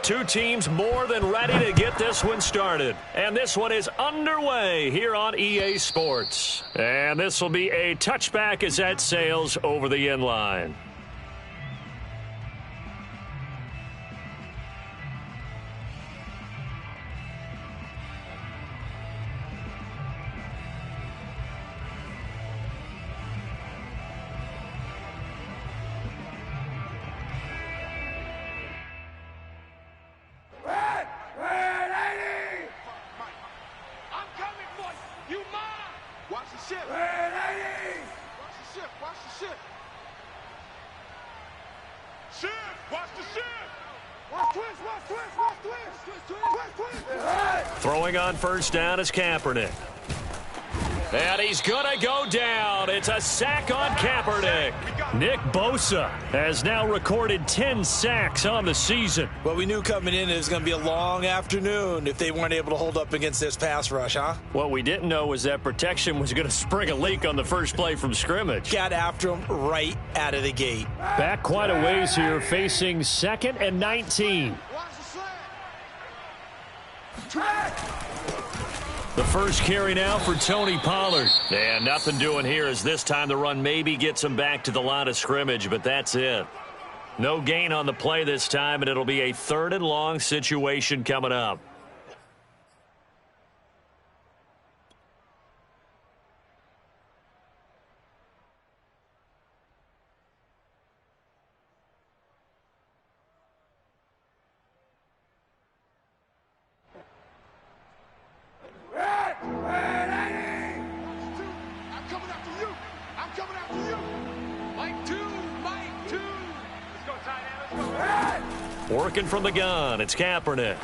two teams more than ready to get this one started. And this one is underway here on EA Sports. And this will be a touchback as that sails over the end line. Throwing on first down is Kaepernick. And he's going to go down. It's a sack on Kaepernick. Nick Bosa has now recorded 10 sacks on the season. Well, we knew coming in it was going to be a long afternoon if they weren't able to hold up against this pass rush, huh? What we didn't know was that protection was going to spring a leak on the first play from scrimmage. Got after him right out of the gate. Back quite a ways here, facing 2nd and 19. The first carry now for Tony Pollard. And nothing doing here as this time the run maybe gets him back to the line of scrimmage, but that's it. No gain on the play this time, and it'll be a 3rd and long situation coming up. Working from the gun, it's Kaepernick.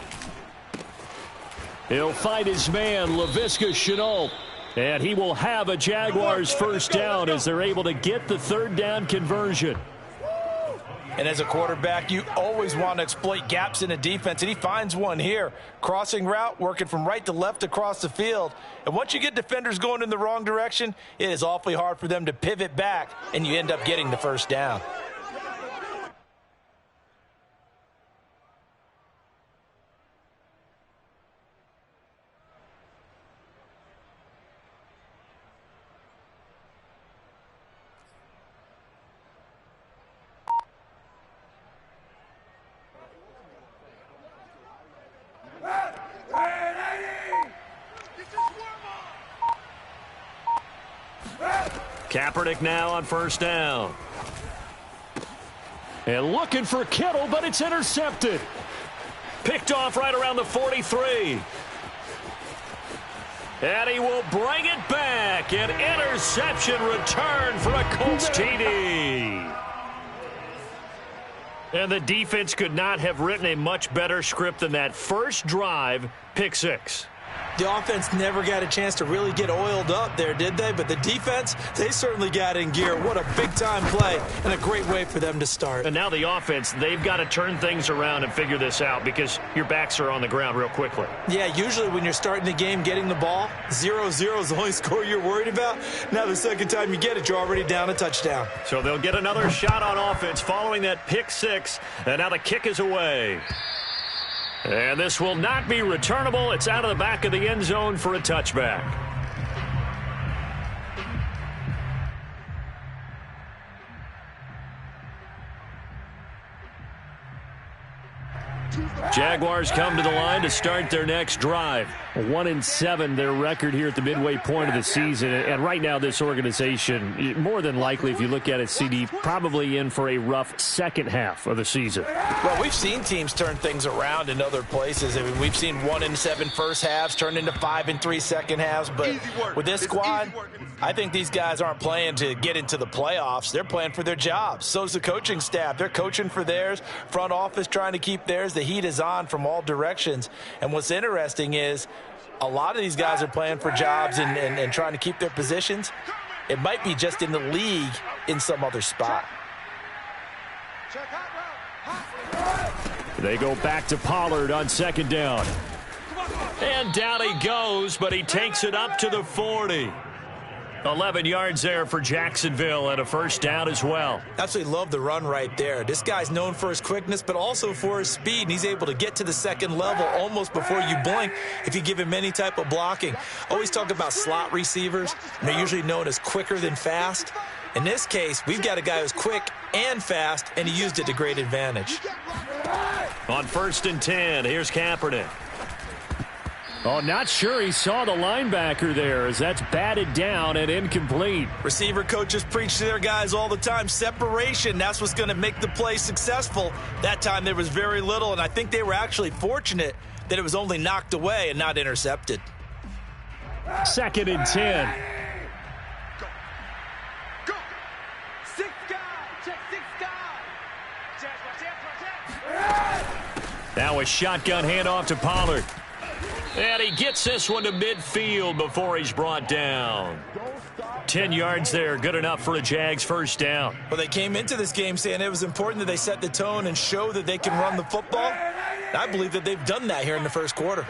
He'll fight his man, Laviska Shenault. And he will have a Jaguars first down as they're able to get the 3rd down conversion. And as a quarterback, you always want to exploit gaps in a defense, and he finds one here. Crossing route, working from right to left across the field. And once you get defenders going in the wrong direction, it is awfully hard for them to pivot back, and you end up getting the first down. Kaepernick now on first down. And looking for Kittle, but it's intercepted. Picked off right around the 43. And he will bring it back. An interception return for a Colts TD. And the defense could not have written a much better script than that first drive, pick 6. The offense never got a chance to really get oiled up there, did they? But the defense, they certainly got in gear. What a big-time play and a great way for them to start. And now the offense, they've got to turn things around and figure this out because your backs are on the ground real quickly. Yeah, usually when you're starting the game, getting the ball, 0-0 is the only score you're worried about. Now the second time you get it, you're already down a touchdown. So they'll get another shot on offense following that pick 6, and now the kick is away. And this will not be returnable. It's out of the back of the end zone for a touchback. Jaguars come to the line to start their next drive. 1-7, their record here at the midway point of the season. And right now, this organization, more than likely, if you look at it, CD, probably in for a rough second half of the season. Well, we've seen teams turn things around in other places. I mean, we've seen 1-7 first halves turn into 5-3 second halves. But with this squad, I think these guys aren't playing to get into the playoffs. They're playing for their jobs. So's the coaching staff. They're coaching for theirs. Front office trying to keep theirs. The heat is on from all directions. And what's interesting is a lot of these guys are playing for jobs and trying to keep their positions. It might be just in the league in some other spot. They go back to Pollard on second down. And down he goes, but he takes it up to the 40. 11 yards there for Jacksonville and a first down as well. Absolutely love the run right there. This guy's known for his quickness, but also for his speed, and he's able to get to the second level almost before you blink if you give him any type of blocking. Always talk about slot receivers, and they're usually known as quicker than fast. In this case, we've got a guy who's quick and fast, and he used it to great advantage. On 1st and 10, here's Kaepernick. Oh, not sure he saw the linebacker there as that's batted down and incomplete. Receiver coaches preach to their guys all the time. Separation, that's what's going to make the play successful. That time there was very little, and I think they were actually fortunate that it was only knocked away and not intercepted. 2nd and 10. Go. 6 guys. Check 6 guys. Now a shotgun handoff to Pollard. And he gets this one to midfield before he's brought down. 10 yards there, good enough for a Jags first down. Well, they came into this game saying it was important that they set the tone and show that they can run the football. And I believe that they've done that here in the first quarter.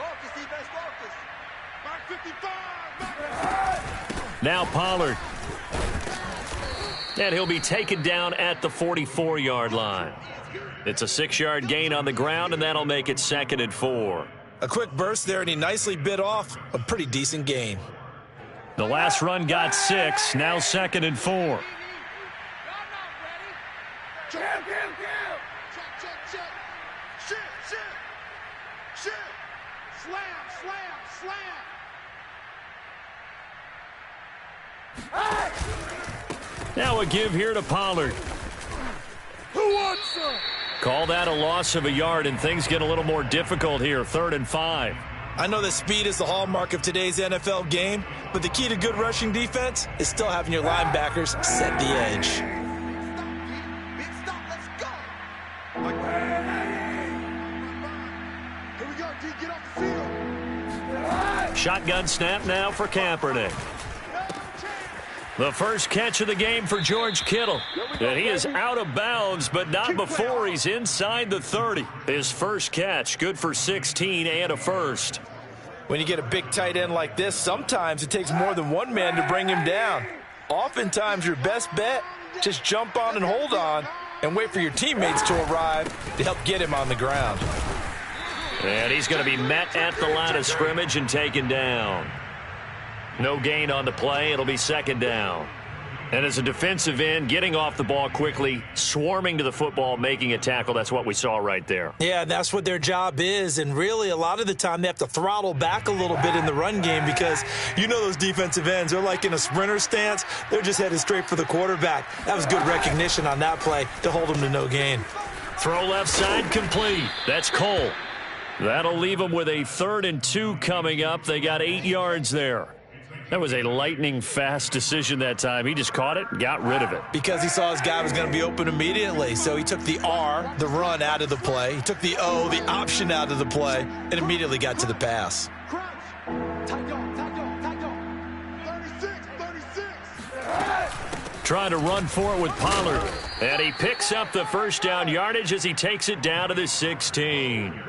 Now Pollard. And he'll be taken down at the 44-yard line. It's a 6-yard gain on the ground, and that'll make it 2nd and 4. A quick burst there, and he nicely bit off a pretty decent gain. The last run got 6, now 2nd and 4. Check. Slam. Now a give here to Pollard. Who wants some? Call that a loss of a yard, and things get a little more difficult here. 3rd and 5. I know that speed is the hallmark of today's NFL game, but the key to good rushing defense is still having your linebackers set the edge. Stop, let's go. Here we go, D, get off the field. Shotgun snap now for Kaepernick. The first catch of the game for George Kittle. And he is out of bounds, but not before he's inside the 30. His first catch, good for 16 and a first. When you get a big tight end like this, sometimes it takes more than one man to bring him down. Oftentimes, your best bet, just jump on and hold on and wait for your teammates to arrive to help get him on the ground. And he's going to be met at the line of scrimmage and taken down. No gain on the play. It'll be 2nd down. And as a defensive end, getting off the ball quickly, swarming to the football, making a tackle, that's what we saw right there. Yeah, that's what their job is. And really, a lot of the time, they have to throttle back a little bit in the run game because you know those defensive ends, they're like in a sprinter stance. They're just headed straight for the quarterback. That was good recognition on that play to hold them to no gain. Throw left side complete. That's Cole. That'll leave them with a 3rd and 2 coming up. They got 8 yards there. That was a lightning-fast decision that time. He just caught it and got rid of it. Because he saw his guy was going to be open immediately. So he took the R, the run, out of the play. He took the O, the option, out of the play, and immediately got to the pass. Crouch. Tight on. 36. Trying to run for it with Pollard. And he picks up the first down yardage as he takes it down to the 16.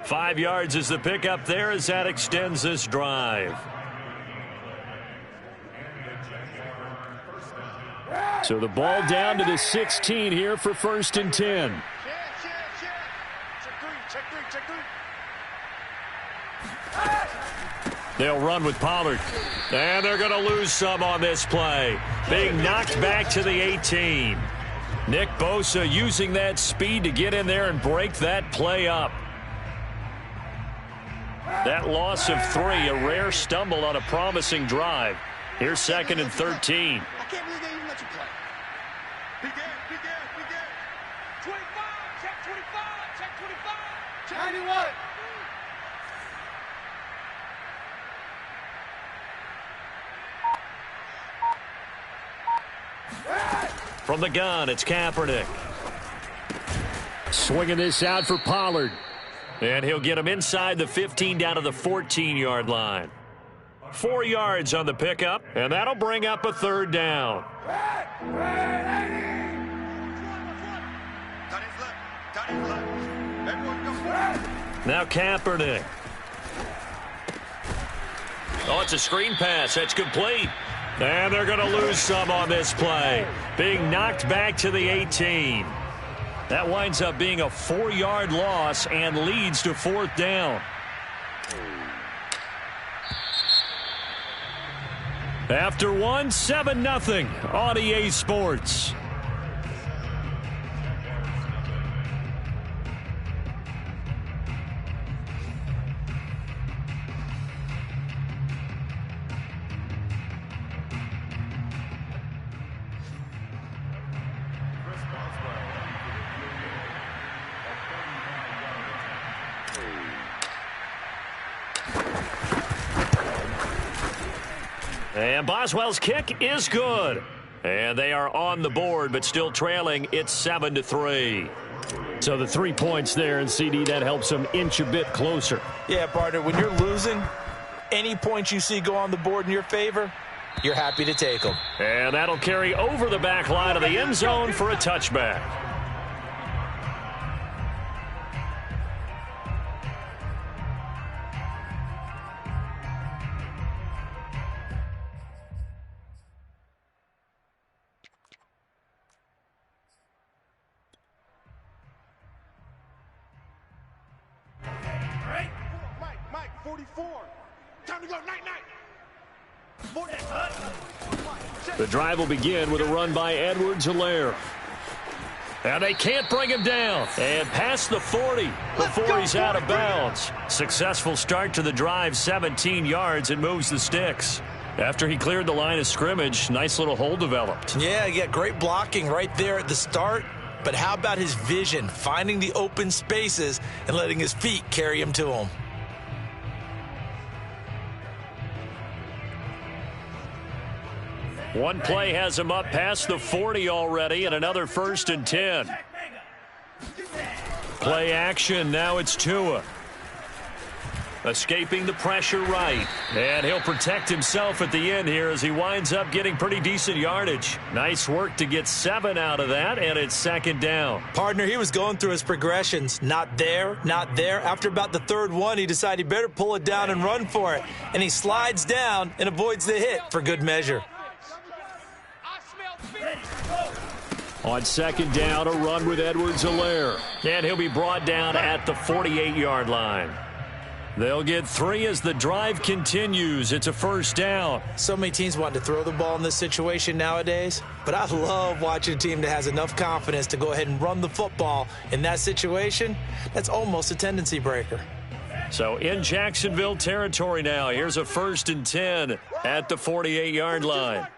5 yards is the pickup there as that extends this drive. So the ball down to the 16 here for 1st and 10. Check three. They'll run with Pollard. And they're going to lose some on this play. Being knocked back to the 18. Nick Bosa using that speed to get in there and break that play up. That loss of 3, a rare stumble on a promising drive. Here's 2nd and 13. I can't believe they even let you play. Big air. 25, check 25. 91. From the gun, it's Kaepernick. Swinging this out for Pollard. And he'll get him inside the 15 down to the 14-yard line. 4 yards on the pickup, and that'll bring up a 3rd down. Now Kaepernick. Oh, it's a screen pass. That's complete. And they're going to lose some on this play. Being knocked back to the 18. That winds up being a 4-yard loss and leads to 4th down. After 7-0 on EA Sports. And Boswell's kick is good. And they are on the board, but still trailing. It's 7-3. So the 3 points there, and CD, that helps them inch a bit closer. Yeah, partner, when you're losing, any points you see go on the board in your favor, you're happy to take them. And that'll carry over the back line of the end zone for a touchback. Mike, 44. Time to go, night-night. The drive will begin with a run by Edwards-Helaire. And they can't bring him down. And past the 40 before he's out of bounds. Successful start to the drive, 17 yards, and moves the sticks. After he cleared the line of scrimmage, nice little hole developed. Yeah, great blocking right there at the start. But how about his vision, finding the open spaces and letting his feet carry him to him? One play has him up past the 40 already, and another 1st and 10. Play action, now it's Tua. Escaping the pressure right. And he'll protect himself at the end here as he winds up getting pretty decent yardage. Nice work to get 7 out of that, and it's 2nd down. Partner, he was going through his progressions. Not there, not there. After about the 3rd one, he decided he better pull it down and run for it. And he slides down and avoids the hit for good measure. On 2nd down, a run with Edwards-Helaire. And he'll be brought down at the 48-yard line. They'll get 3 as the drive continues. It's a 1st down. So many teams want to throw the ball in this situation nowadays, but I love watching a team that has enough confidence to go ahead and run the football in that situation. That's almost a tendency breaker. So in Jacksonville territory now. Here's a 1st and 10 at the 48-yard line.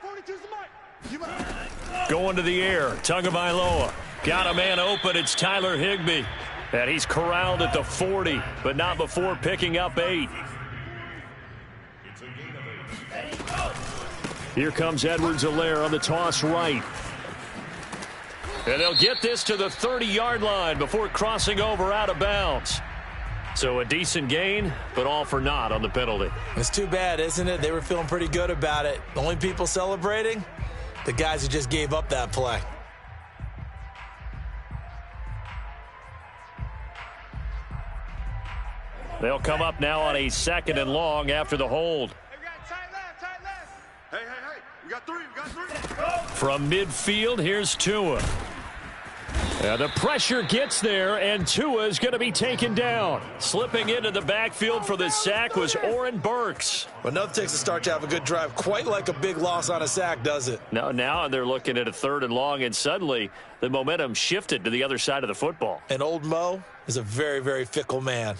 Going to the air, Tagovailoa. Got a man open, it's Tyler Higbee. And he's corralled at the 40, but not before picking up 8. Here comes Edwards-Helaire on the toss right. And they'll get this to the 30-yard line before crossing over out of bounds. So a decent gain, but all for naught on the penalty. It's too bad, isn't it? They were feeling pretty good about it. The only people celebrating, the guys who just gave up that play. They'll come up now on a 2nd and long after the hold. Hey, we got tight left. Hey. We got three. From midfield, here's Tua. The pressure gets there, and Tua is going to be taken down. Slipping into the backfield for the sack was Oren Burks. Well, enough takes a start to have a good drive. Quite like a big loss on a sack, does it? Now they're looking at a 3rd and long, and suddenly the momentum shifted to the other side of the football. And old Mo is a very, very fickle man.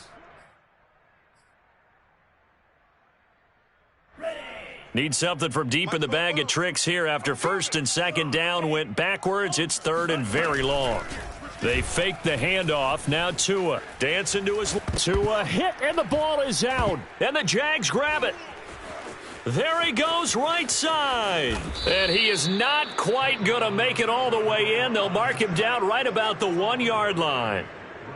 Need something from deep in the bag of tricks here after 1st and 2nd down went backwards. It's 3rd and very long. They fake the handoff. Now Tua dancing to his Tua hit, and the ball is out. And the Jags grab it. There he goes right side. And he is not quite going to make it all the way in. They'll mark him down right about the 1-yard line.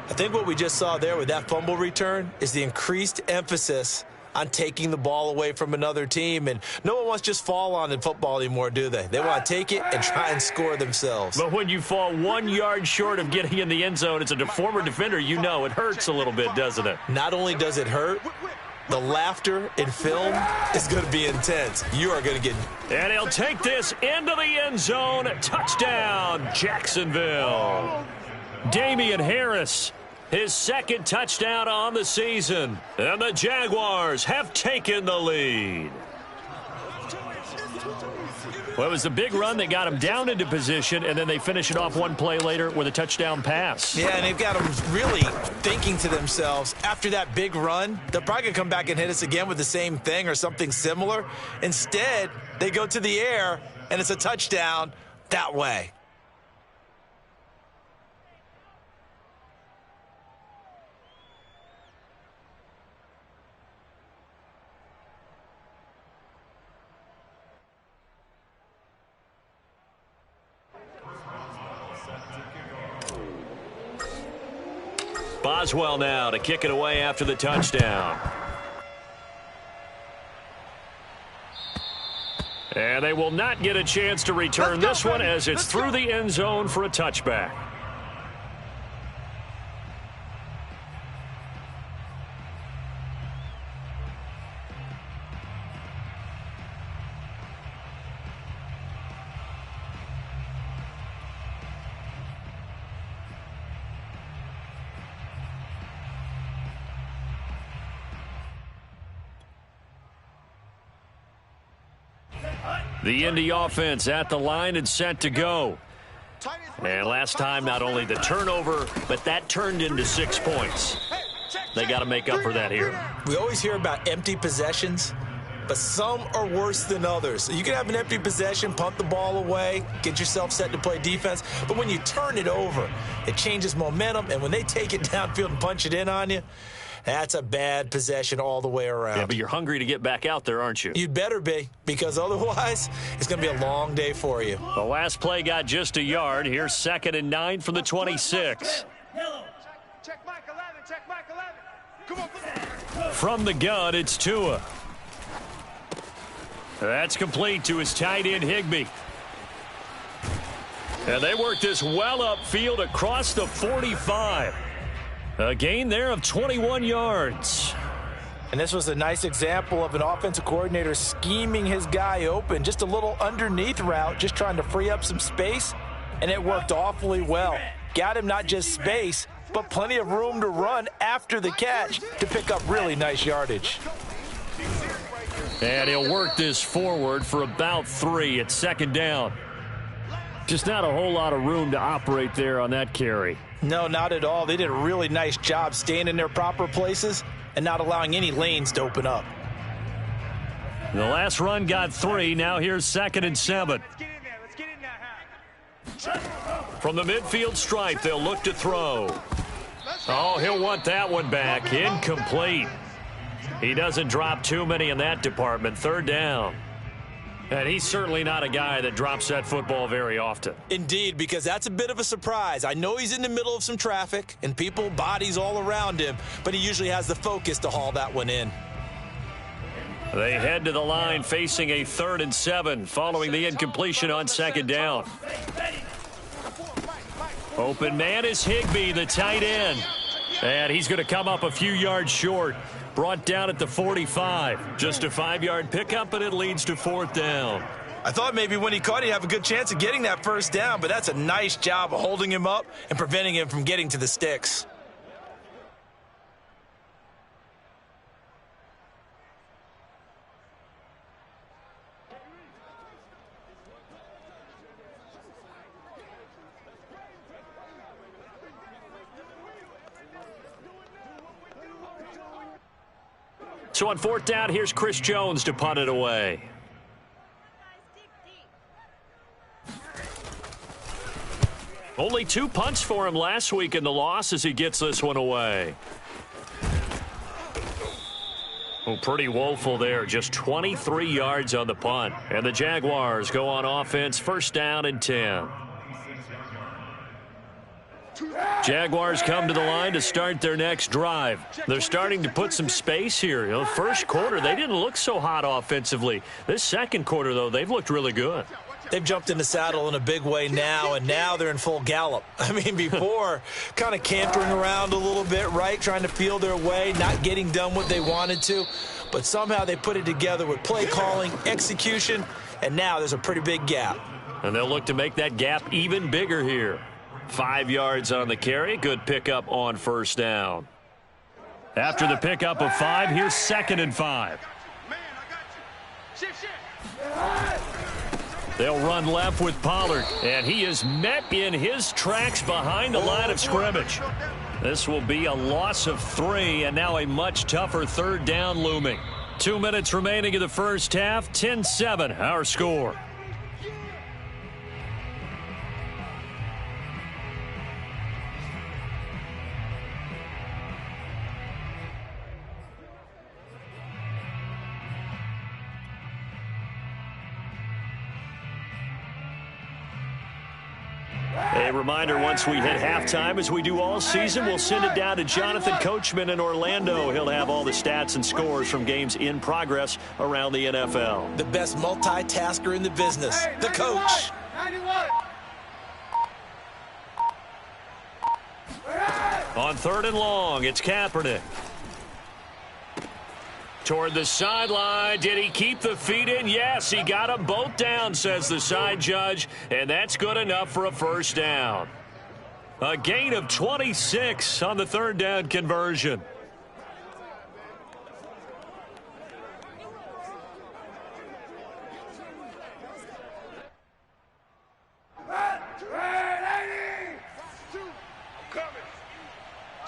I think what we just saw there with that fumble return is the increased emphasis on taking the ball away from another team. And no one wants to just fall on in football anymore, do they? They want to take it and try and score themselves. But when you fall 1 yard short of getting in the end zone, it's a former defender, you know it hurts a little bit, doesn't it? Not only does it hurt, The laughter in film is going to be intense. You are going to get... And he'll take this into the end zone. Touchdown, Jacksonville. Damian Harris, his second touchdown on the season. And the Jaguars have taken the lead. Well, it was the big run that got them down into position, and then they finish it off one play later with a touchdown pass. Yeah, and they've got them really thinking to themselves, after that big run, they're probably going to come back and hit us again with the same thing or something similar. Instead, they go to the air, and it's a touchdown that way. Boswell now to kick it away after the touchdown. And they will not get a chance to return this one as it's through the end zone for a touchback. The Indy offense at the line and set to go. And last time, not only the turnover, but that turned into 6 points. They got to make up for that here. We always hear about empty possessions, but some are worse than others. You can have an empty possession, punt the ball away, get yourself set to play defense, but when you turn it over, it changes momentum, and when they take it downfield and punch it in on you, that's a bad possession all the way around. Yeah, but you're hungry to get back out there, aren't you? You'd better be, because otherwise it's going to be a long day for you. The last play got just a yard. Here's 2nd and 9 from the 26. Check Mike 11, check Mike 11. Come on. From the gun, it's Tua. That's complete to his tight end, Higbee. And they work this well upfield across the 45. A gain there of 21 yards. And this was a nice example of an offensive coordinator scheming his guy open. Just a little underneath route, just trying to free up some space, and it worked awfully well. Got him not just space, but plenty of room to run after the catch to pick up really nice yardage. And he'll work this forward for about 3 at 2nd down. Just not a whole lot of room to operate there on that carry. No, not at all. They did a really nice job staying in their proper places and not allowing any lanes to open up. The last run got 3. Now here's 2nd and 7. Let's get in there. Let's get in there. From the midfield stripe, they'll look to throw. Oh, he'll want that one back. Incomplete. He doesn't drop too many in that department. 3rd down. And he's certainly not a guy that drops that football very often. Indeed, because that's a bit of a surprise. I know he's in the middle of some traffic and people, bodies all around him, but he usually has the focus to haul that one in. They head to the line facing a 3rd and 7 following the incompletion on 2nd down. Open man is Higbee, the tight end. And he's going to come up a few yards short. Brought down at the 45. Just a 5-yard pickup, and it leads to 4th down. I thought maybe when he caught it, he'd have a good chance of getting that 1st down, but that's a nice job of holding him up and preventing him from getting to the sticks. So on 4th down, here's Chris Jones to punt it away. Only 2 punts for him last week in the loss as he gets this one away. Oh, pretty woeful there. Just 23 yards on the punt. And the Jaguars go on offense, 1st down and 10. Jaguars come to the line to start their next drive. They're starting to put some space here. You know, 1st quarter, they didn't look so hot offensively. This 2nd quarter, though, they've looked really good. They've jumped in the saddle in a big way now, and now they're in full gallop. I mean, before, kind of cantering around a little bit, right, trying to feel their way, not getting done what they wanted to. But somehow they put it together with play calling, execution, and now there's a pretty big gap. And they'll look to make that gap even bigger here. 5 yards on the carry. Good pickup on first down. After the pickup of 5, here's 2nd and 5. Man, I got you. Shift. They'll run left with Pollard, and he is met in his tracks behind the line of scrimmage. This will be a loss of 3, and now a much tougher 3rd down looming. 2 minutes remaining in the first half, 10-7 our score. A reminder, once we hit halftime, as we do all season, we'll send it down to Jonathan Coachman in Orlando. He'll have all the stats and scores from games in progress around the NFL. The best multitasker in the business, the coach. 91. On 3rd and long, it's Kaepernick. Toward the sideline. Did he keep the feet in? Yes, he got them both down, says the side judge, and that's good enough for a first down. A gain of 26 on the 3rd down conversion.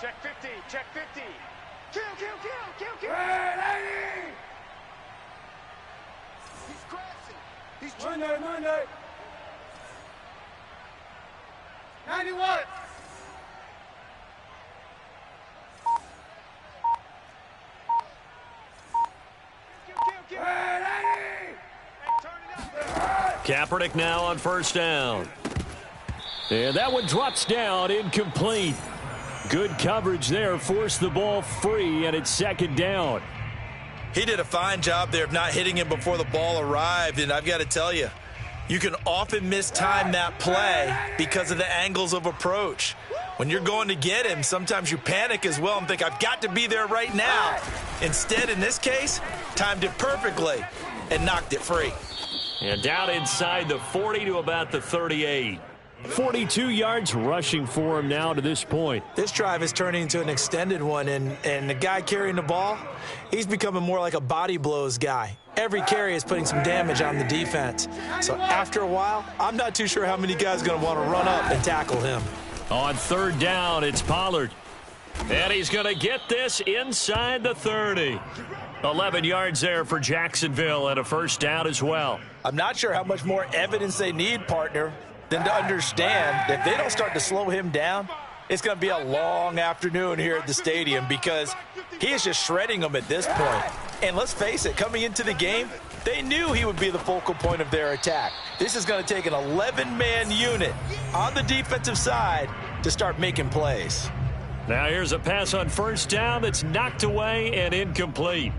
Check 50. Check 50. Kill. He's crashing. He's Monday. 91. Kill. Kaepernick now on first down. And that one drops down, incomplete. Good coverage there, forced the ball free, and it's 2nd down. He did a fine job there of not hitting him before the ball arrived, and I've got to tell you, you can often mistime that play because of the angles of approach. When you're going to get him, sometimes you panic as well and think, I've got to be there right now. Instead, in this case, timed it perfectly and knocked it free. And down inside the 40 to about the 38. 42 yards rushing for him now to this point. This drive is turning into an extended one, and the guy carrying the ball, he's becoming more like a body blows guy. Every carry is putting some damage on the defense. So after a while, I'm not too sure how many guys are going to want to run up and tackle him. On 3rd down, it's Pollard. And he's going to get this inside the 30. 11 yards there for Jacksonville and a first down as well. I'm not sure how much more evidence they need, partner, than to understand that if they don't start to slow him down, it's going to be a long afternoon here at the stadium because he is just shredding them at this point. And let's face it, coming into the game, they knew he would be the focal point of their attack. This is going to take an 11-man unit on the defensive side to start making plays. Now here's a pass on first down that's knocked away and incomplete.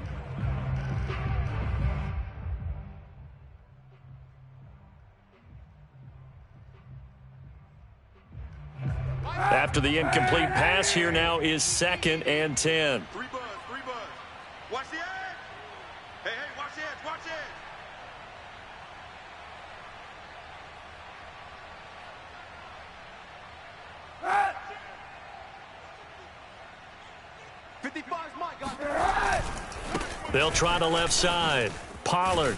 After the incomplete pass, here now is 2nd and 10. 3 buzz. Watch the edge. Hey, watch the edge. 55's Mike got there. They'll try the left side. Pollard.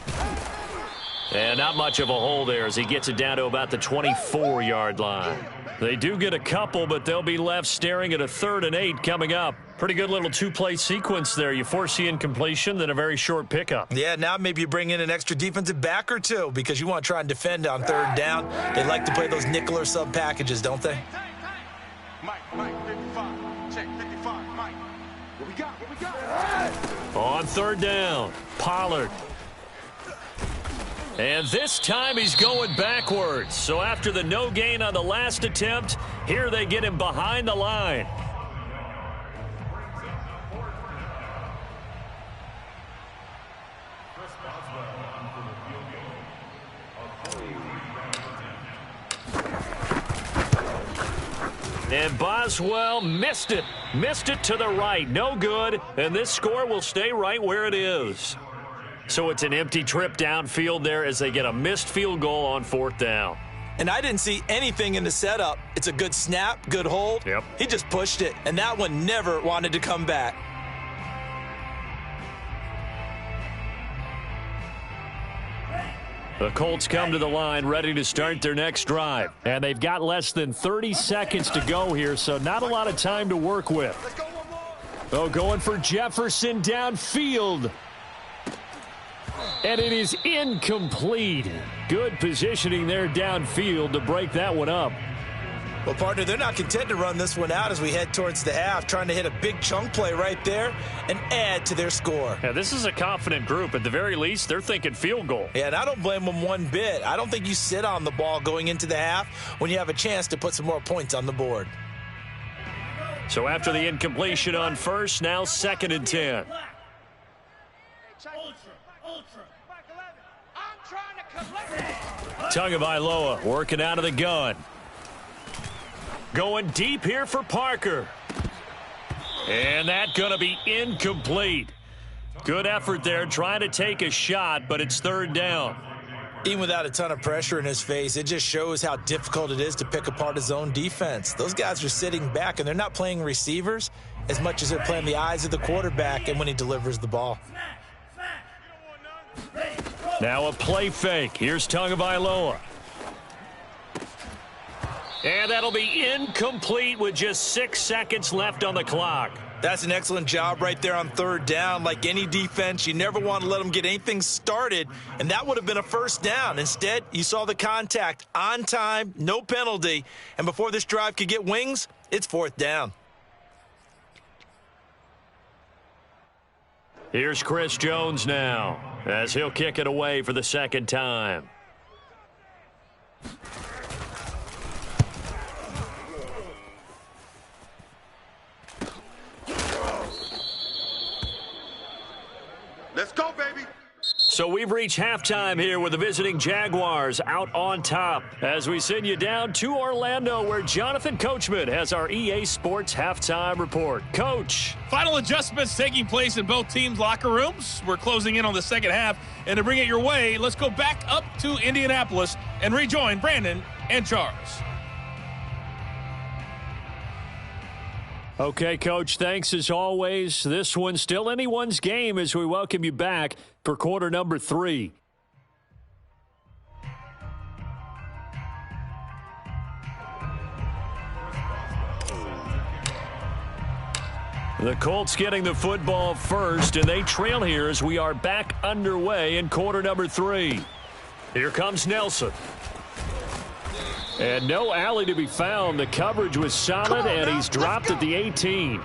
And not much of a hole there as he gets it down to about the 24-yard line. They do get a couple, but they'll be left staring at a 3rd and 8 coming up. Pretty good little two-play sequence there. You force the incompletion, then a very short pickup. Yeah, now maybe you bring in an extra defensive back or two because you want to try and defend on 3rd down. They like to play those nickel or sub packages, don't they? Mike, 55. Check 55, Mike. What we got? On 3rd down, Pollard. And this time he's going backwards. So after the no gain on the last attempt, here they get him behind the line. And Boswell missed it. Missed it to the right. No good. And this score will stay right where it is. So it's an empty trip downfield there as they get a missed field goal on 4th down. And I didn't see anything in the setup. It's a good snap, good hold. Yep. He just pushed it, and that one never wanted to come back. The Colts come to the line ready to start their next drive. And they've got less than 30 seconds to go here, so not a lot of time to work with. Oh, going for Jefferson downfield. And it is incomplete. Good positioning there downfield to break that one up. Well, partner, they're not content to run this one out as we head towards the half, trying to hit a big chunk play right there and add to their score. Yeah, this is a confident group. At the very least, they're thinking field goal. Yeah, and I don't blame them one bit. I don't think you sit on the ball going into the half when you have a chance to put some more points on the board. So after the incompletion on first, now 2nd and 10. Tagovailoa working out of the gun. Going deep here for Parker. And that's going to be incomplete. Good effort there trying to take a shot, but it's 3rd down. Even without a ton of pressure in his face, it just shows how difficult it is to pick apart his own defense. Those guys are sitting back, and they're not playing receivers as much as they're playing the eyes of the quarterback and when he delivers the ball. Now a play fake. Here's Tagovailoa. And that'll be incomplete with just 6 seconds left on the clock. That's an excellent job right there on 3rd down. Like any defense, you never want to let them get anything started, and that would have been a 1st down. Instead, you saw the contact on time, no penalty, and before this drive could get wings, it's 4th down. Here's Chris Jones now as he'll kick it away for the 2nd time. Let's go, baby. So we've reached halftime here with the visiting Jaguars out on top as we send you down to Orlando where Jonathan Coachman has our EA Sports halftime report. Coach. Final adjustments taking place in both teams' locker rooms. We're closing in on the 2nd half. And to bring it your way, let's go back up to Indianapolis and rejoin Brandon and Charles. Okay, Coach, thanks as always. This one's still anyone's game as we welcome you back for quarter number 3. The Colts getting the football first, and they trail here as we are back underway in quarter number 3. Here comes Nelson. And no alley to be found. The coverage was solid, and he's dropped at the 18.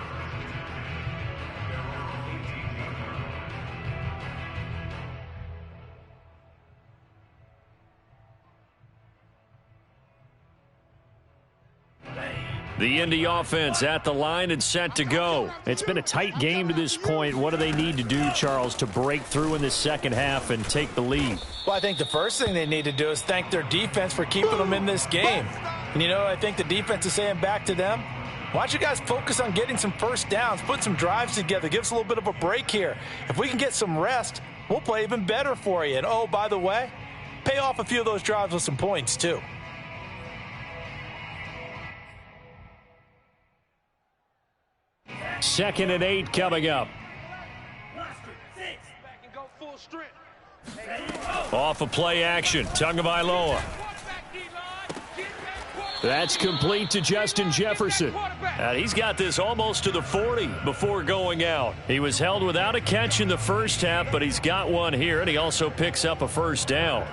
The Indy offense at the line and set to go. It's been a tight game to this point. What do they need to do, Charles, to break through in the 2nd half and take the lead? Well, I think the first thing they need to do is thank their defense for keeping them in this game. And, you know, I think the defense is saying back to them, why don't you guys focus on getting some 1st downs, put some drives together, give us a little bit of a break here. If we can get some rest, we'll play even better for you. And, oh, by the way, pay off a few of those drives with some points, too. Second and 8 coming up. Off of play action, Tagovailoa. That's complete to Justin Jefferson. And he's got this almost to the 40 before going out. He was held without a catch in the 1st half, but he's got one here, and he also picks up a 1st down.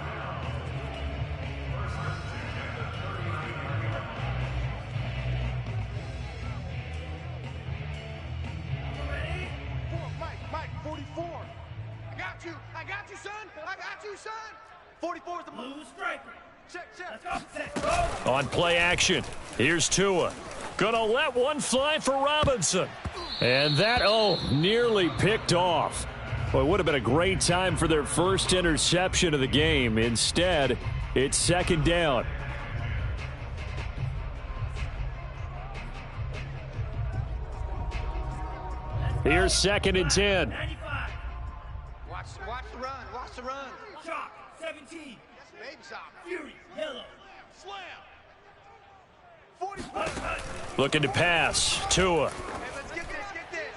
On play action, here's Tua. Gonna let one fly for Robinson. And that, nearly picked off. Well, it would have been a great time for their first interception of the game. Instead, it's 2nd down. Here's 2nd and 10. Watch the run. Watch the run. Shock, 17. Baby sock. Fury, yellow. Slam. 45. Looking to pass. Tua. Hey, let's get this.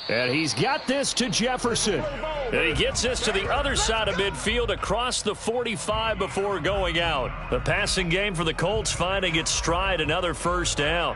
And he's got this to Jefferson. And he gets this to the other side of midfield across the 45 before going out. The passing game for the Colts finding its stride, another first down.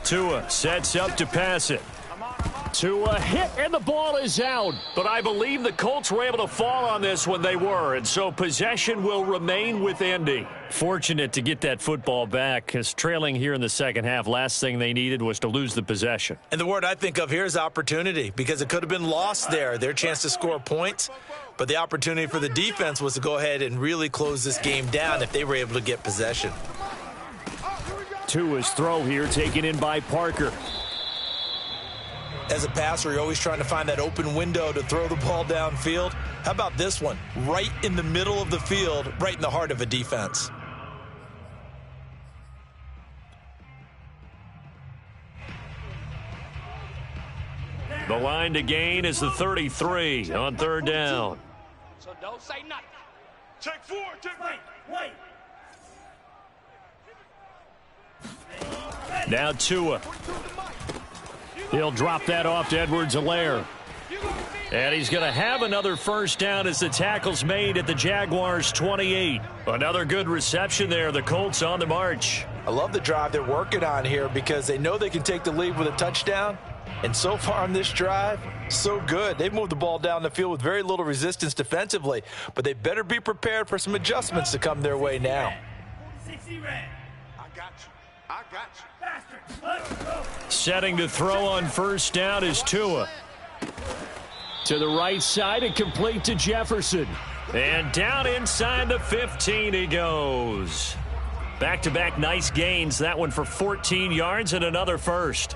Tua sets up to pass it. Tua hit, and the ball is out. But I believe the Colts were able to fall on this when they were, and so possession will remain with Indy. Fortunate to get that football back, because trailing here in the second half, last thing they needed was to lose the possession. And the word I think of here is opportunity, because it could have been lost there, their chance to score points. But the opportunity for the defense was to go ahead and really close this game down if they were able to get possession. Tua's throw here taken in by Parker. As a passer, you're always trying to find that open window to throw the ball downfield. How about this one? Right in the middle of the field, right in the heart of a defense. The line to gain is the 33 on 3rd down. So don't say nothing. Check 4. Check Wait. Now Tua. He'll drop that off to Edwards-Helaire. And he's going to have another first down as the tackle's made at the Jaguars' 28. Another good reception there. The Colts on the march. I love the drive they're working on here because they know they can take the lead with a touchdown. And so far on this drive, so good. They've moved the ball down the field with very little resistance defensively. But they better be prepared for some adjustments to come their way now. 60 red. I got you. Faster. Setting to throw on first down is Tua. To the right side and complete to Jefferson. And down inside the 15 he goes. Back-to-back nice gains. That one for 14 yards and another first.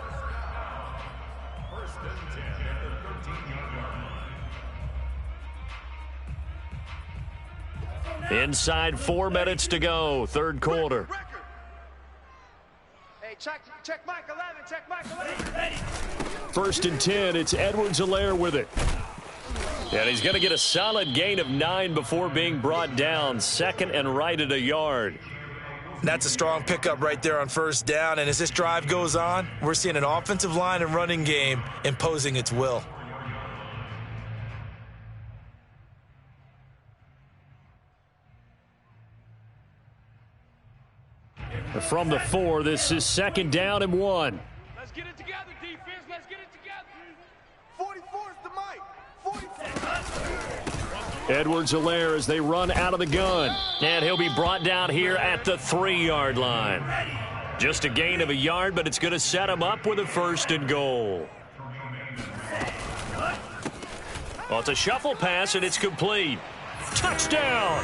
Inside 4 minutes to go. 3rd quarter. Hey, check Mike 11. Check Mike 11. 1st and 10. It's Edwards-Helaire with it. And he's going to get a solid gain of 9 before being brought down. 2nd and right at a yard. That's a strong pickup right there on first down. And as this drive goes on, we're seeing an offensive line and running game imposing its will. From the 4, this is 2nd down and 1. Let's get it together, defense. Let's get it together. 44 is the mic. 44. Edwards-Helaire as they run out of the gun. And he'll be brought down here at the 3-yard line. Just a gain of a yard, but it's going to set him up with a 1st and goal. Well, it's a shuffle pass, and it's complete. Touchdown!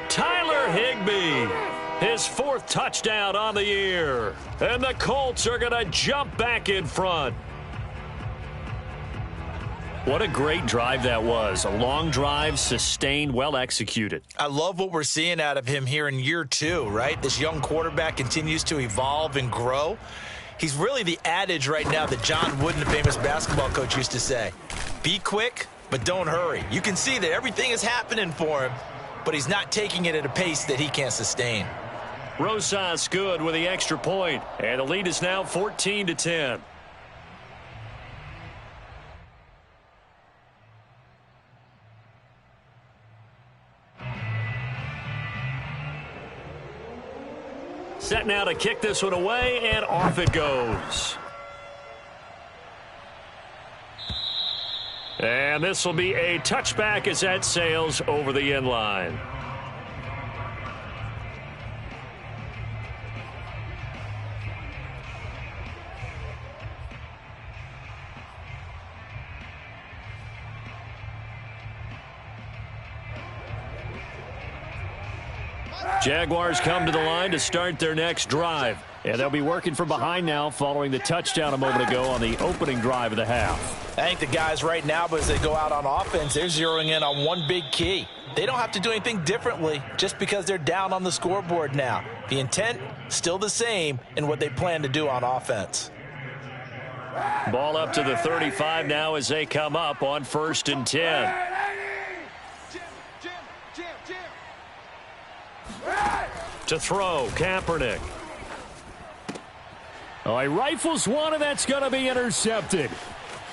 Tyler Higbee. His 4th touchdown on the year. And the Colts are going to jump back in front. What a great drive that was. A long drive, sustained, well executed. I love what we're seeing out of him here in year 2, right? This young quarterback continues to evolve and grow. He's really the adage right now that John Wooden, the famous basketball coach, used to say. Be quick, but don't hurry. You can see that everything is happening for him, but he's not taking it at a pace that he can't sustain. Rosas good with the extra point, and the lead is now 14-10. Set now to kick this one away, and off it goes. And this will be a touchback as that sails over the end line. Jaguars come to the line to start their next drive. And they'll be working from behind now following the touchdown a moment ago on the opening drive of the half. I think the guys right now, as they go out on offense, they're zeroing in on one big key. They don't have to do anything differently just because they're down on the scoreboard now. The intent, still the same in what they plan to do on offense. Ball up to the 35 now as they come up on 1st and 10. To throw, Kaepernick. Oh, he rifles one, and that's going to be intercepted.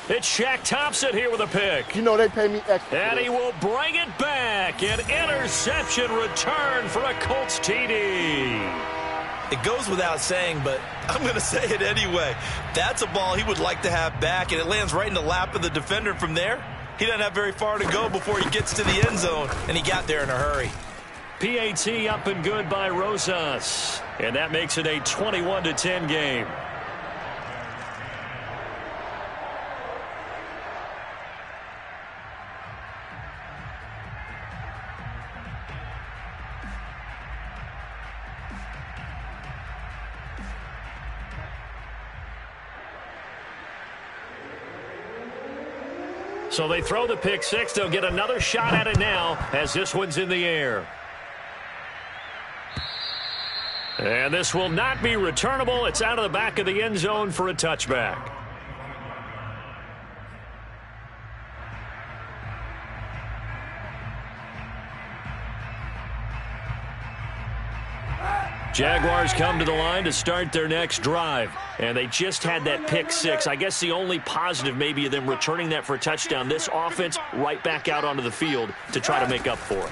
It's Shaq Thompson here with a pick. You know they pay me extra. And he will bring it back. An interception return for a Colts TD. It goes without saying, but I'm going to say it anyway. That's a ball he would like to have back, and it lands right in the lap of the defender from there. He doesn't have very far to go before he gets to the end zone, and he got there in a hurry. PAT up and good by Rosas. And that makes it a 21-10 game. So they throw the pick six. They'll get another shot at it now as this one's in the air. And this will not be returnable. It's out of the back of the end zone for a touchback. Jaguars come to the line to start their next drive. And they just had that pick six. I guess the only positive maybe of them returning that for a touchdown. This offense right back out onto the field to try to make up for it.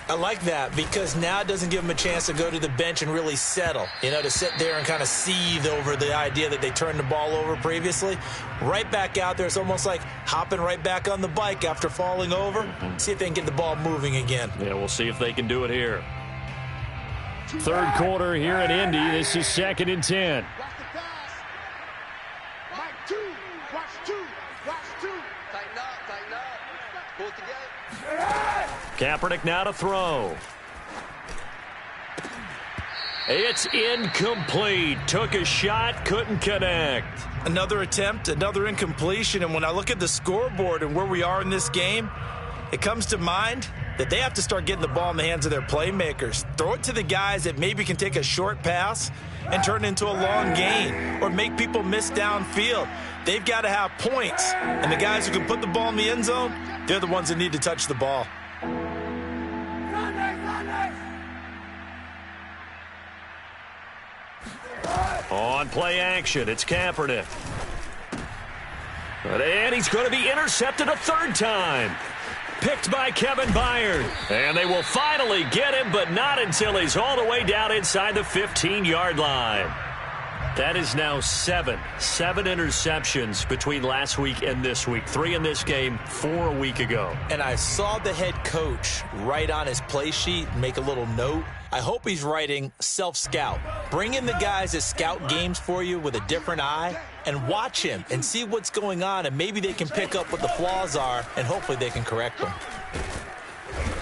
I like that because now it doesn't give them a chance to go to the bench and really settle, to sit there and kind of seethe over the idea that they turned the ball over previously. Right back out there, it's almost like hopping right back on the bike after falling over. See if they can get the ball moving again. Yeah, we'll see if they can do it here. Third quarter here in Indy. This is 2nd and 10. Watch the pass. Mike, two. Watch two. Watch two. Tighten up. Pull it together. Kaepernick now to throw. It's incomplete. Took a shot, couldn't connect. Another attempt, another incompletion, and when I look at the scoreboard and where we are in this game, it comes to mind that they have to start getting the ball in the hands of their playmakers. Throw it to the guys that maybe can take a short pass and turn it into a long gain or make people miss downfield. They've got to have points, and the guys who can put the ball in the end zone, they're the ones that need to touch the ball. On play action, it's Kaepernick. And he's going to be intercepted a third time. Picked by Kevin Byard. And they will finally get him, but not until he's all the way down inside the 15-yard line. That is now seven interceptions between last week and this week. 3 in this game, 4 a week ago. And I saw the head coach write on his play sheet, make a little note. I hope he's writing self-scout. Bring in the guys that scout games for you with a different eye and watch him and see what's going on, and maybe they can pick up what the flaws are, and hopefully they can correct them.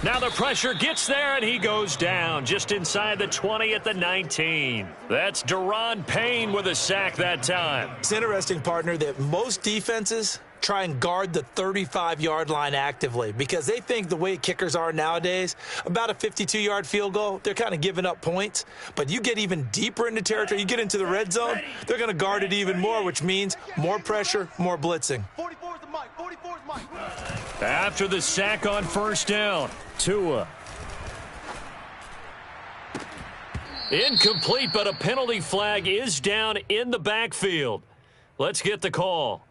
Now the pressure gets there, and he goes down just inside the 20 at the 19. That's Deron Payne with a sack that time. It's interesting, partner, that most defenses try and guard the 35-yard line actively because they think the way kickers are nowadays, about a 52-yard field goal, they're kind of giving up points. But you get even deeper into territory, you get into the red zone, they're going to guard it even more, which means more pressure, more blitzing. 44's the mic. 44's mic. After the sack on first down, Tua. Incomplete, but a penalty flag is down in the backfield. Let's get the call.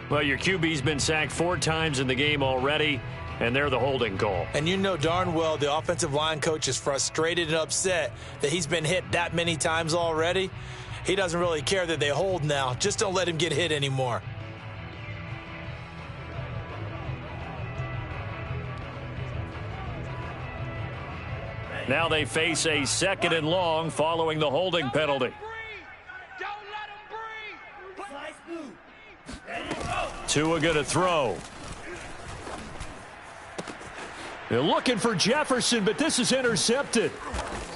Well, your QB's been sacked 4 times in the game already, and they're the holding call. And you know darn well the offensive line coach is frustrated and upset that he's been hit that many times already. He doesn't really care that they hold now. Just don't let him get hit anymore. Now they face a 2nd and long following the holding penalty. Don't let him breathe. Slice move. Ready to go. Tua going to throw. They're looking for Jefferson, but this is intercepted.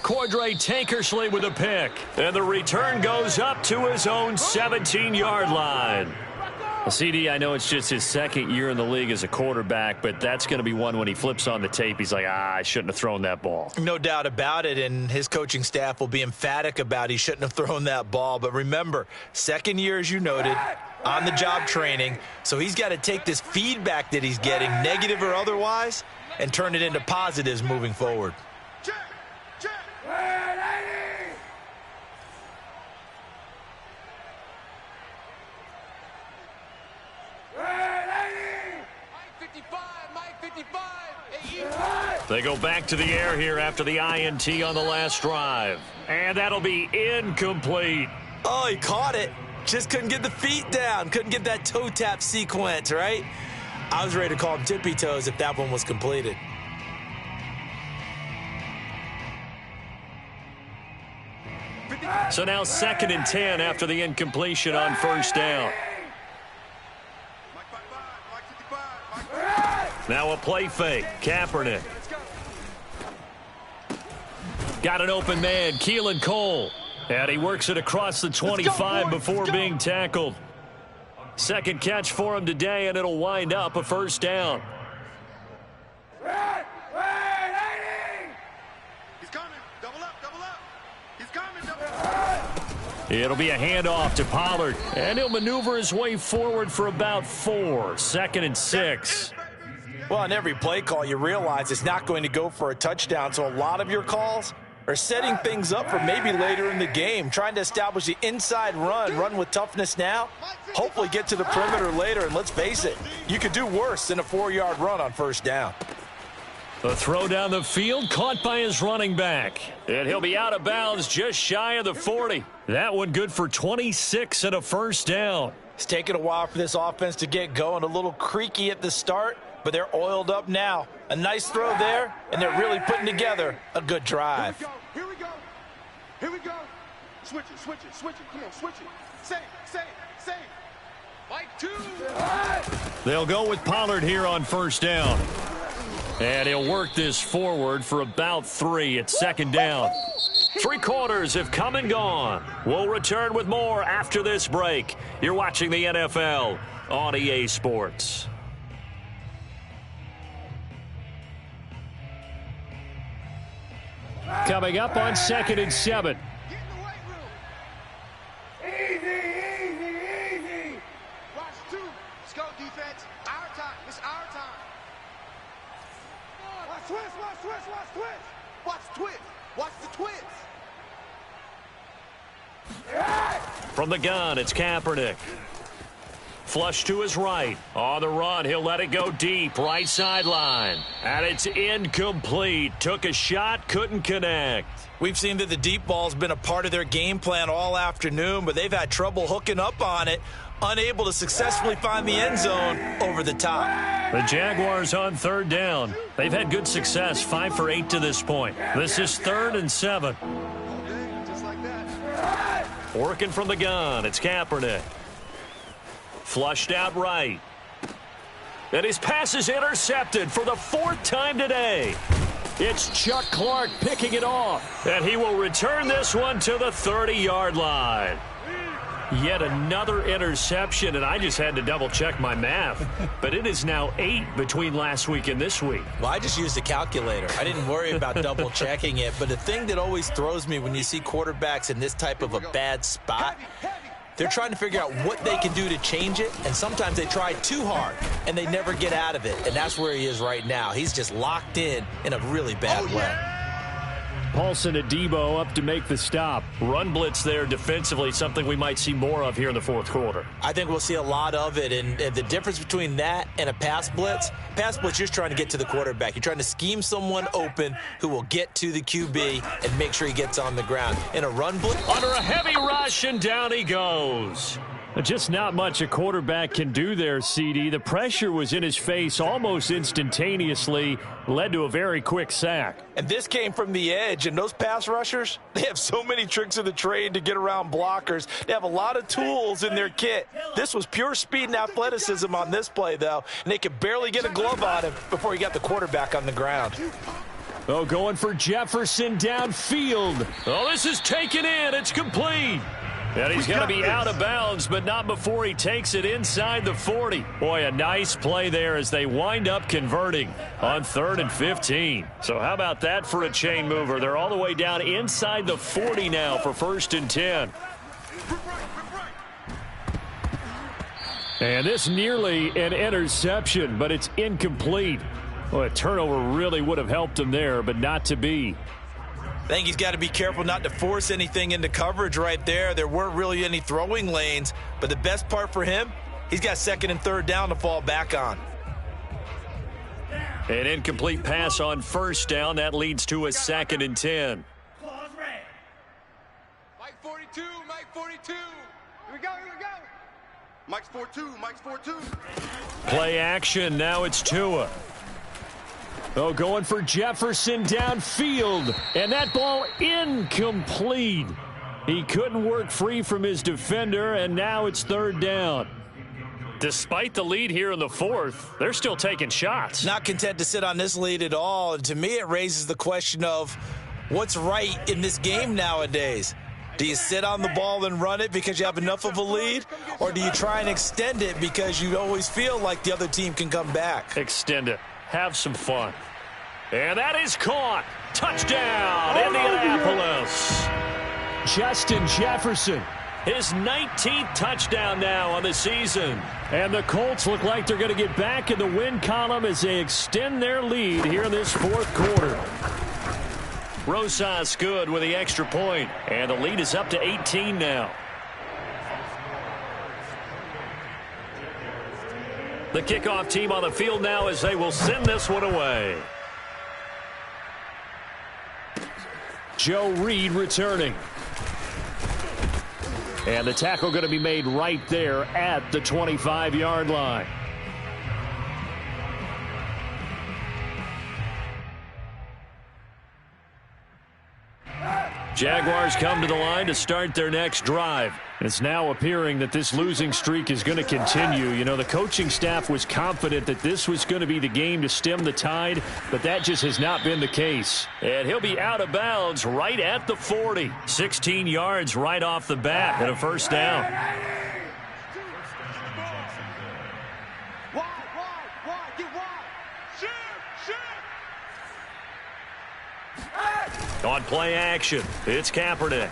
Cordray Tankersley with a pick. And the return goes up to his own 17-yard line. Well, CD, I know it's just his second year in the league as a quarterback, but that's going to be one when he flips on the tape. He's like, I shouldn't have thrown that ball. No doubt about it, and his coaching staff will be emphatic about he shouldn't have thrown that ball. But remember, second year, as you noted, on-the-job training, so he's got to take this feedback that he's getting, negative or otherwise, and turn it into positives moving forward. They go back to the air here after the INT on the last drive. And that'll be incomplete. Oh, he caught it. Just couldn't get the feet down. Couldn't get that toe tap sequence, right? I was ready to call him tippy toes if that one was completed. So now 2nd and 10 after the incompletion on first down. Now a play fake. Kaepernick. Got an open man, Keelan Cole. And he works it across the 25 before being tackled. Second catch for him today, and it'll wind up a first down. He's coming. Double up, double up. He's coming, double up. It'll be a handoff to Pollard, and he'll maneuver his way forward for about 4. 2nd and 6. Well, on every play call, you realize it's not going to go for a touchdown, so a lot of your calls are setting things up for maybe later in the game, trying to establish the inside run with toughness now, hopefully get to the perimeter later, and let's face it, you could do worse than a 4-yard run on first down. The throw down the field, caught by his running back. And he'll be out of bounds just shy of the 40. That one good for 26 and a first down. It's taken a while for this offense to get going, a little creaky at the start, but they're oiled up now. A nice throw there, and they're really putting together a good drive. Here we go. Here we go. Switch it, switch it, switch it. Come on, switch it. Save, Mike 2. They'll go with Pollard here on first down. And he'll work this forward for about 3 at 2nd down. 3 quarters have come and gone. We'll return with more after this break. You're watching the NFL on EA Sports. Coming up on 2nd and 7. Get in the weight room. Easy. Watch 2. Let's go, defense. Our time. It's our time. Watch twist. Watch the twist. From the gun, it's Kaepernick. Flush to his right. On the run, he'll let it go deep. Right sideline. And it's incomplete. Took a shot, couldn't connect. We've seen that the deep ball's been a part of their game plan all afternoon, but they've had trouble hooking up on it, unable to successfully find the end zone over the top. The Jaguars on 3rd down. They've had good success, 5 for 8 to this point. This is 3rd and 7. Just like that. Working from the gun, it's Kaepernick. Flushed out right. And his pass is intercepted for the 4th time today. It's Chuck Clark picking it off. And he will return this one to the 30-yard line. Yet another interception, and I just had to double-check my math. But it is now 8 between last week and this week. Well, I just used a calculator. I didn't worry about double-checking it. But the thing that always throws me when you see quarterbacks in this type of a bad spot, they're trying to figure out what they can do to change it, and sometimes they try too hard, and they never get out of it, and that's where he is right now. He's just locked in a really bad way. Paulson Adebo up to make the stop. Run blitz there defensively, something we might see more of here in the 4th quarter. I think we'll see a lot of it, and the difference between that and a pass blitz, you're just trying to get to the quarterback. You're trying to scheme someone open who will get to the QB and make sure he gets on the ground. In a run blitz, under a heavy rush, and down he goes. Just not much a quarterback can do there, CD. The pressure was in his face almost instantaneously, led to a very quick sack. And this came from the edge, and those pass rushers, they have so many tricks of the trade to get around blockers. They have a lot of tools in their kit. This was pure speed and athleticism on this play, though, and they could barely get a glove on him before he got the quarterback on the ground. Oh, going for Jefferson downfield. Oh, this is taken in. It's complete. And he's going to be out of bounds, but not before he takes it inside the 40. Boy, a nice play there as they wind up converting on 3rd and 15. So how about that for a chain mover? They're all the way down inside the 40 now for 1st and 10. And this nearly an interception, but it's incomplete. Well, a turnover really would have helped him there, but not to be. I think he's got to be careful not to force anything into coverage right there. There weren't really any throwing lanes, but the best part for him, he's got 2nd and 3rd down to fall back on. An incomplete pass on 1st down. That leads to a 2nd and 10. Claws red. Mike 42, Mike 42. Here we go, here we go. Mike's 4-2, Mike's 4-2. Play action. Now it's Tua. Oh, going for Jefferson downfield. And that ball incomplete. He couldn't work free from his defender, and now it's 3rd down. Despite the lead here in the 4th, they're still taking shots. Not content to sit on this lead at all. And to me, it raises the question of what's right in this game nowadays. Do you sit on the ball and run it because you have enough of a lead? Or do you try and extend it because you always feel like the other team can come back? Extend it. Have some fun. And that is caught. Touchdown, Indianapolis. Justin Jefferson, his 19th touchdown now on the season. And the Colts look like they're going to get back in the win column as they extend their lead here in this 4th quarter. Rosas good with the extra point, and the lead is up to 18 now. The kickoff team on the field now as they will send this one away. Joe Reed returning. And the tackle going to be made right there at the 25-yard line. Jaguars come to the line to start their next drive. It's now appearing that this losing streak is going to continue. You know, the coaching staff was confident that this was going to be the game to stem the tide, but that just has not been the case. And he'll be out of bounds right at the 40. 16 yards right off the bat and a 1st down. Wide, get wide. Shoot. On play action, it's Kaepernick.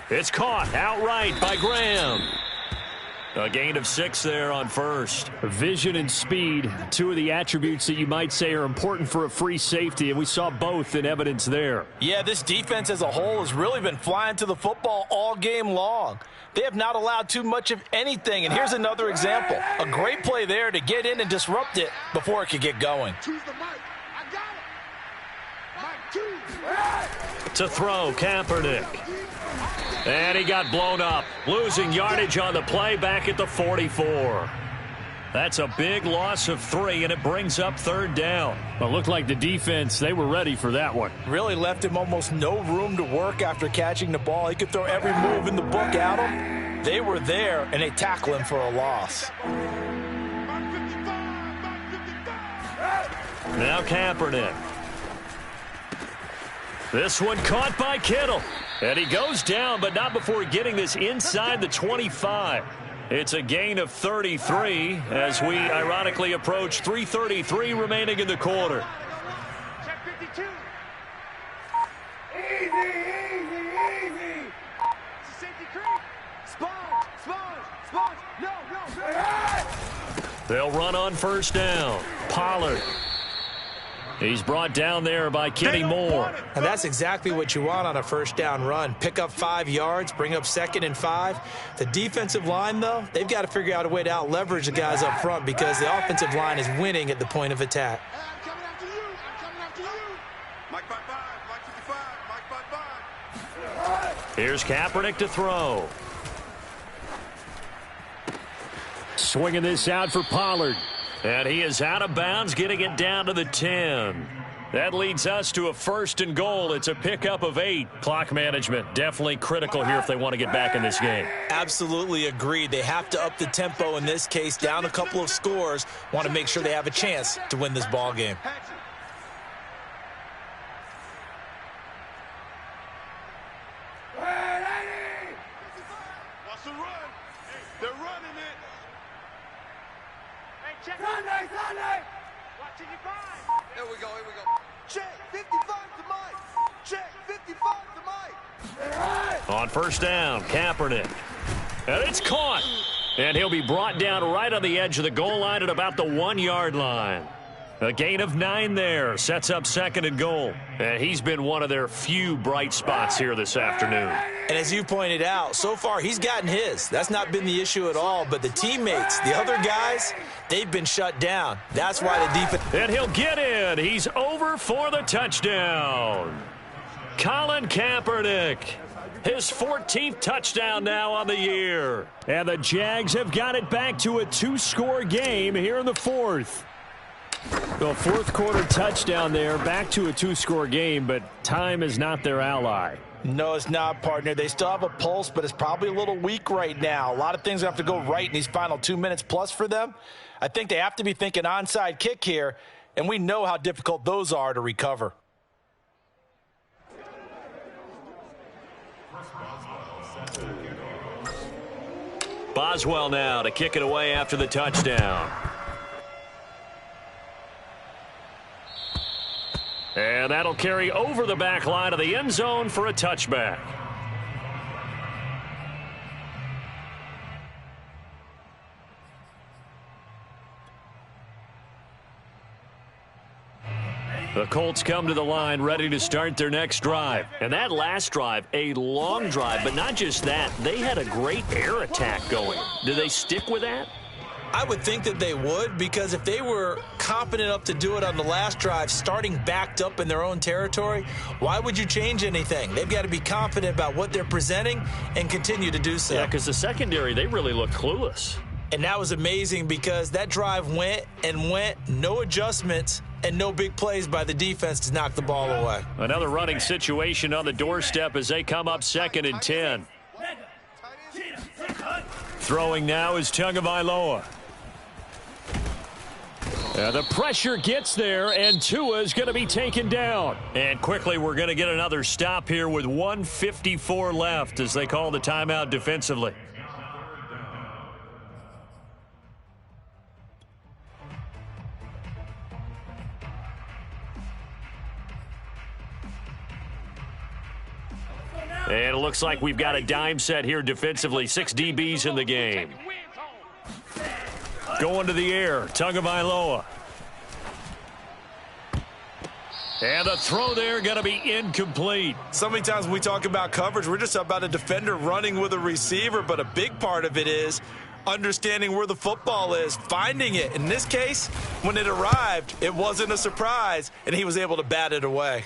It's caught outright by Graham. A gain of 6 there on 1st. Vision and speed, 2 of the attributes that you might say are important for a free safety, and we saw both in evidence there. Yeah, this defense as a whole has really been flying to the football all game long. They have not allowed too much of anything, and here's another example. A great play there to get in and disrupt it before it could get going. Choose the mic. I got it. Mike 2. To throw, Kaepernick. And he got blown up, losing yardage on the play back at the 44. That's a big loss of 3, and it brings up 3rd down. Well, it looked like the defense, they were ready for that one. Really left him almost no room to work after catching the ball. He could throw every move in the book at him. They were there, and they tackle him for a loss. Now Kaepernick. This one caught by Kittle. And he goes down, but not before getting this inside the 25. It's a gain of 33 as we ironically approach 3:33 remaining in the quarter. Check 52. Easy. Safety creep. Sponge. No. They'll run on 1st down. Pollard. He's brought down there by Kenny Moore. And that's exactly what you want on a 1st down run. Pick up 5 yards, bring up 2nd and 5. The defensive line, though, they've got to figure out a way to out-leverage the guys up front because the offensive line is winning at the point of attack. I'm coming after you. Mike 5-5, Mike 55, Mike 5-5. Here's Kaepernick to throw. Swinging this out for Pollard. And he is out of bounds, getting it down to the 10. That leads us to a 1st and goal. It's a pickup of 8. Clock management definitely critical here if they want to get back in this game. Absolutely agreed. They have to up the tempo in this case, down a couple of scores. Want to make sure they have a chance to win this ball game. They're running it. Hey, check. Watching you find. Here we go. Check 55 to Mike. Check 55 to Mike. On 1st down, Kaepernick. And it's caught. And he'll be brought down right on the edge of the goal line at about the 1-yard line. A gain of 9 there. Sets up 2nd and goal. And he's been one of their few bright spots here this afternoon. And as you pointed out, so far he's gotten his. That's not been the issue at all. But the teammates, the other guys, they've been shut down. That's why the defense... And he'll get in. He's over for the touchdown. Colin Kaepernick. His 14th touchdown now on the year. And the Jags have got it back to a 2-score game here in the 4th. The 4th quarter touchdown there, back to a 2-score game, but time is not their ally. No, it's not, partner. They still have a pulse, but it's probably a little weak right now. A lot of things have to go right in these final 2 minutes plus for them. I think they have to be thinking onside kick here, and we know how difficult those are to recover. Boswell now to kick it away after the touchdown. And that'll carry over the back line of the end zone for a touchback. The Colts come to the line ready to start their next drive. And that last drive, a long drive, but not just that. They had a great air attack going. Do they stick with that? I would think that they would, because if they were confident enough to do it on the last drive, starting backed up in their own territory, why would you change anything? They've got to be confident about what they're presenting and continue to do so. Yeah, because the secondary, they really looked clueless. And that was amazing because that drive went and went, no adjustments, and no big plays by the defense to knock the ball away. Another running situation on the doorstep as they come up 2nd and 10. Throwing now is Tagovailoa. The pressure gets there, and Tua is going to be taken down. And quickly, we're going to get another stop here with 1:54 left as they call the timeout defensively. And it looks like we've got a dime set here defensively. 6 DBs in the game. Going to the air, Tagovailoa. And the throw there going to be incomplete. So many times when we talk about coverage, we're just about a defender running with a receiver, but a big part of it is understanding where the football is, finding it. In this case, when it arrived, it wasn't a surprise, and he was able to bat it away.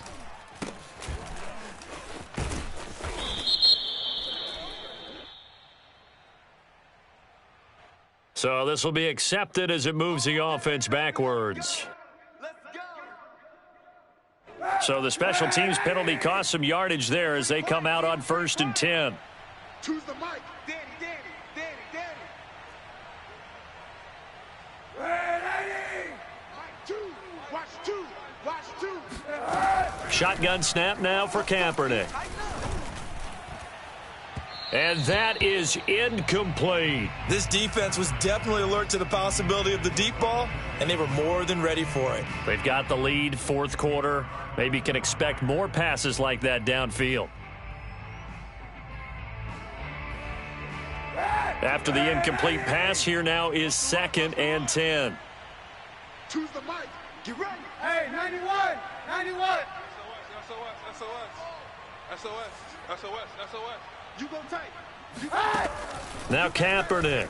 So this will be accepted as it moves the offense backwards. So the special teams penalty cost some yardage there as they come out on 1st and 10. Choose the mic. Danny. Mike 2. Watch 2. Shotgun snap now for Kaepernick. And that is incomplete. This defense was definitely alert to the possibility of the deep ball, and they were more than ready for it. They've got the lead, 4th quarter. Maybe can expect more passes like that downfield. After the incomplete pass, here now is 2nd and 10. Choose the mic. Get ready. Hey, 91. SOS. You go tight. Now Kaepernick.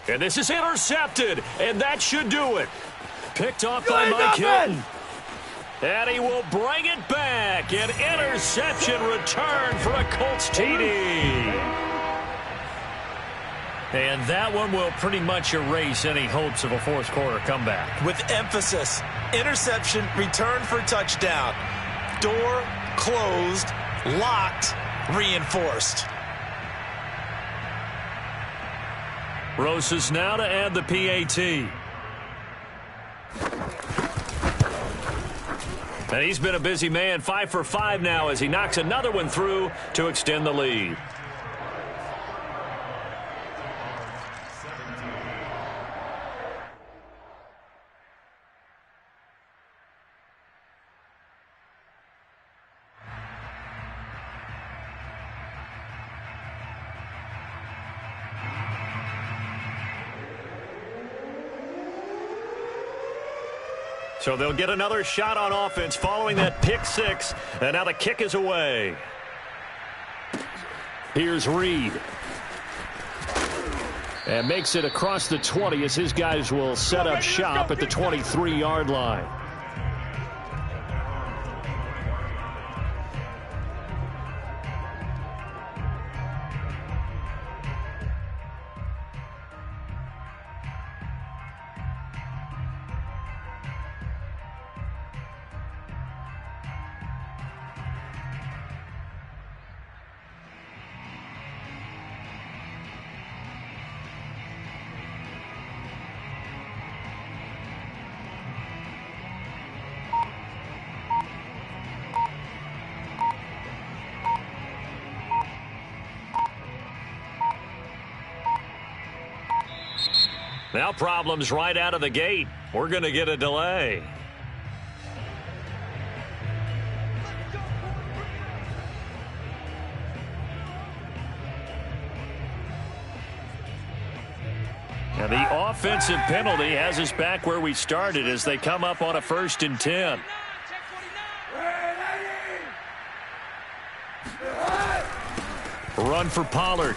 And this is intercepted, and that should do it. Picked off by Mike Hilton. And he will bring it back. An interception return for a Colts TD. And that one will pretty much erase any hopes of a fourth quarter comeback. With emphasis, interception, return for touchdown. Door closed, locked, reinforced. Rosas now to add the PAT. And he's been a busy man, 5 for 5 now as he knocks another one through to extend the lead. So they'll get another shot on offense following that pick six. And now the kick is away. Here's Reed. And makes it across the 20 as his guys will set up shop at the 23-yard line. Now problems right out of the gate. We're going to get a delay. And the offensive penalty has us back where we started as they come up on a 1st and 10. Run for Pollard.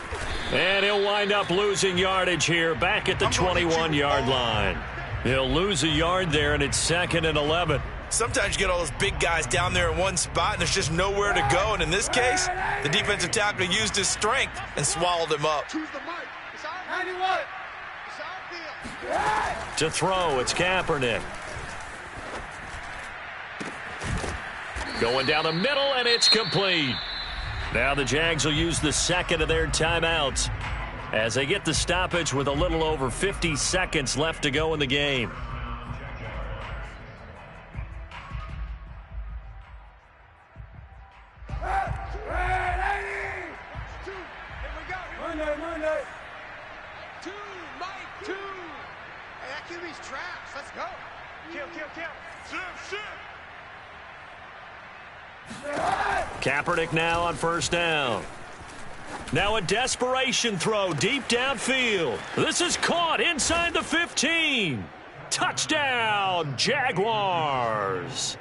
And he'll wind up losing yardage here back at the 21-yard line. He'll lose a yard there, and it's 2nd and 11. Sometimes you get all those big guys down there in one spot, and there's just nowhere to go. And in this case, the defensive tackle used his strength and swallowed him up. Choose the mic. It's our 91. It's our field. To throw, it's Kaepernick. Going down the middle, and it's complete. Now the Jags will use the second of their timeouts as they get the stoppage with a little over 50 seconds left to go in the game. Monday. 2, Mike, 2. Hey, that QB's trash. Let's go. Kill. Shoot. Kaepernick now on 1st down. Now a desperation throw deep downfield. This is caught inside the 15. Touchdown, Jaguars.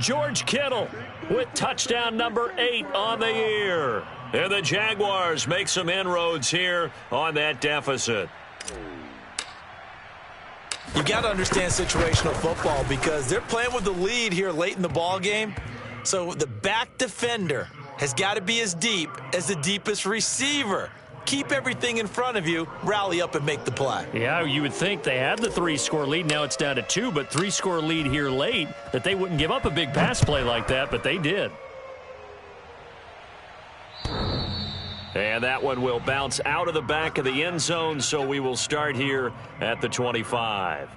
George Kittle with touchdown number 8 on the year. And the Jaguars make some inroads here on that deficit. You got to understand situational football because they're playing with the lead here late in the ball game. So the back defender has got to be as deep as the deepest receiver. Keep everything in front of you, rally up and make the play. Yeah, you would think they had the 3-score lead. Now it's down to 2, but 3-score lead here late, that they wouldn't give up a big pass play like that, but they did. And that one will bounce out of the back of the end zone, so we will start here at the 25.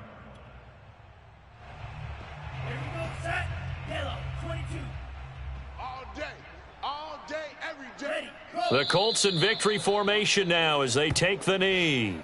The Colts in victory formation now as they take the knee.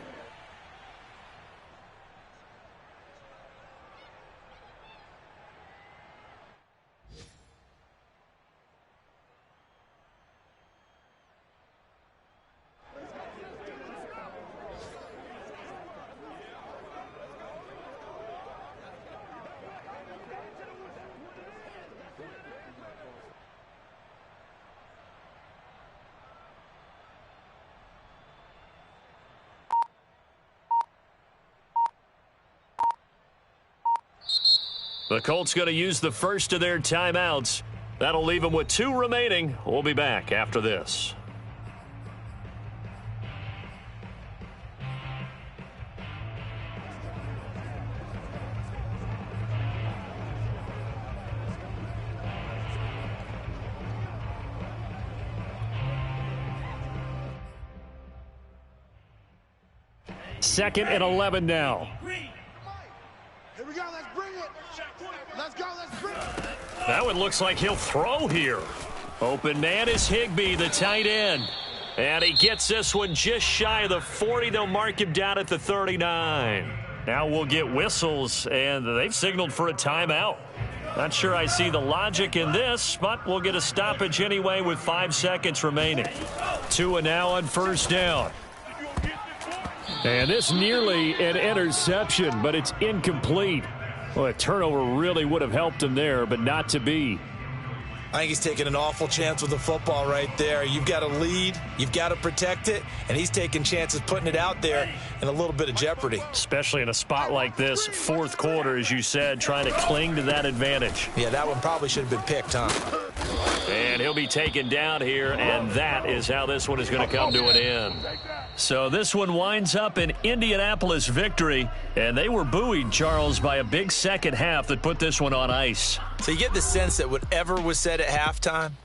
The Colts going to use the first of their timeouts. That'll leave them with 2 remaining. We'll be back after this. 2nd and 11 now. Green. Here we go. Let's bring it. Let's go. Let's bring it. That one looks like he'll throw here. Open man is Higbee, the tight end. And he gets this one just shy of the 40. They'll mark him down at the 39. Now we'll get whistles, and they've signaled for a timeout. Not sure I see the logic in this, but we'll get a stoppage anyway with 5 seconds remaining. Tua now on first down. And this nearly an interception, but it's incomplete. Well, a turnover really would have helped him there, but not to be. I think he's taking an awful chance with the football right there. You've got to lead, you've got to protect it, and he's taking chances putting it out there in a little bit of jeopardy. Especially in a spot like this, 4th quarter, as you said, trying to cling to that advantage. Yeah, that one probably should have been picked, huh? And he'll be taken down here, and that is how this one is going to come to an end. So this one winds up an Indianapolis victory, and they were buoyed, Charles, by a big second half that put this one on ice. So you get the sense that whatever was said at halftime,